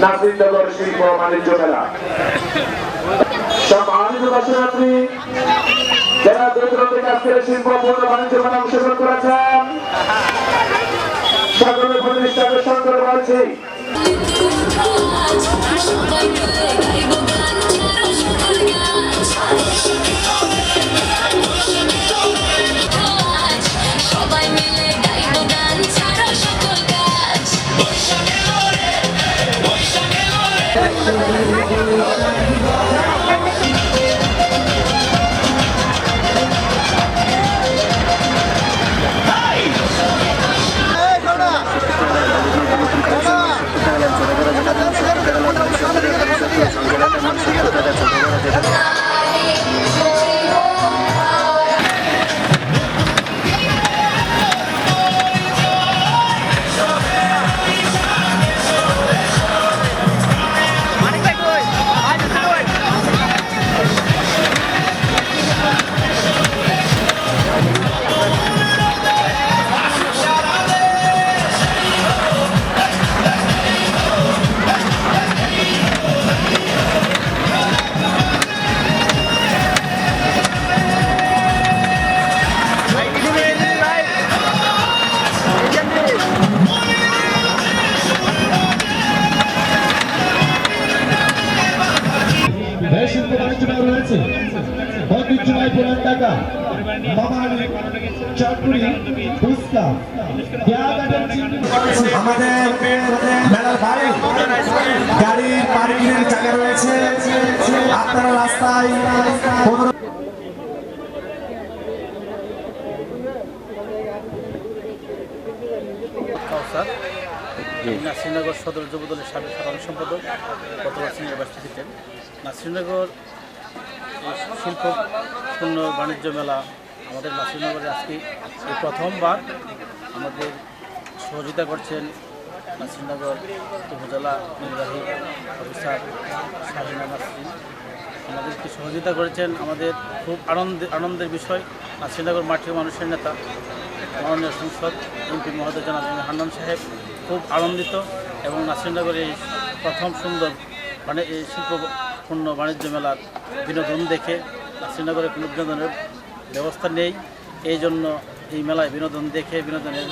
নাসিরনগর শিল্প বাণিজ্য মেলা। সম্মানিত দর্শনার্থী, যারা দূর দূরান্ত থেকে আজকের শিল্প পূর্ণ বাণিজ্য মেলা অংশগ্রহণ করেছেন, সকলের প্রতিষ্ঠা আকর্ষণ করে বলছি। আমাদের মেলার বাইরে গাড়ির পার্কিংয়ের জায়গা রয়েছে, আপনারা রাস্তায় নাসিরনগর সদর যুবদলের সাবেক সাধারণ সম্পাদক, গত বছর নির্বাচিত ছিলেন। নাসিরনগর শিল্পপূর্ণ বাণিজ্য মেলা আমাদের নাসিরনগরে আজকে এই প্রথমবার আমাদের সহযোগিতা করছেন নাসিরনগর উপজেলা নির্বাহী অফিসার শাহিনা নাসরিন। আমাদেরকে সহযোগিতা করেছেন। আমাদের খুব আনন্দের বিষয়, নাসিরনগর মাটির মানুষের নেতা মাননীয় সংসদ এমপি মহোদয় জনাব হান্নান সাহেব খুব আনন্দিত এবং নাসিরনগরে এই প্রথম সুন্দর এই শিল্পপূর্ণ বাণিজ্য মেলার বিনোদন দেখে, নাসিরনগরে কোনো বিনোদনের ব্যবস্থা নেই, এই জন্য এই মেলায় বিনোদন দেখে, বিনোদনের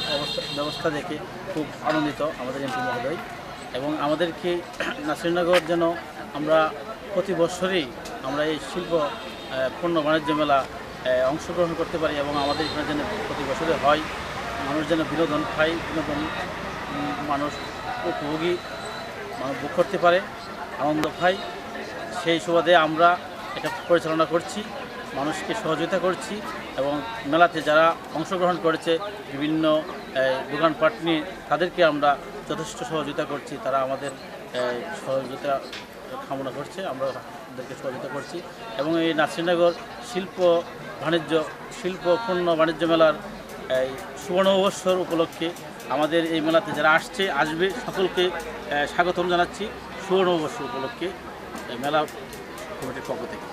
ব্যবস্থা দেখে খুব আনন্দিত আমাদের এমপি মহোদয়। এবং আমাদেরকে নাসিরনগর যেন আমরা প্রতি বছরই আমরা এই শিল্পপূর্ণ বাণিজ্য মেলা অংশগ্রহণ করতে পারি এবং আমাদের এখানে যেন প্রতি বছরে হয়, মানুষ যেন বিনোদন পায়, বিনোদন মানুষ উপভোগী ভোগ করতে পারে, আনন্দ পায়, সেই সুবাদে আমরা এটা পরিচালনা করছি, মানুষকে সহযোগিতা করছি। এবং মেলাতে যারা অংশগ্রহণ করেছে বিভিন্ন দোকানপাট নিয়ে, তাদেরকে আমরা যথেষ্ট সহযোগিতা করছি, তারা আমাদের সহযোগিতা কামনা করছে, আমরা তাদেরকে সহযোগিতা করছি। এবং এই নাসিরনগর শিল্পপূর্ণ বাণিজ্য মেলার এই সুবর্ণ বৎসর উপলক্ষে আমাদের এই মেলাতে যারা আসবে সকলকে স্বাগতম জানাচ্ছি সুবর্ণ বৎসর উপলক্ষে মেলা কমিটির পক্ষ থেকে।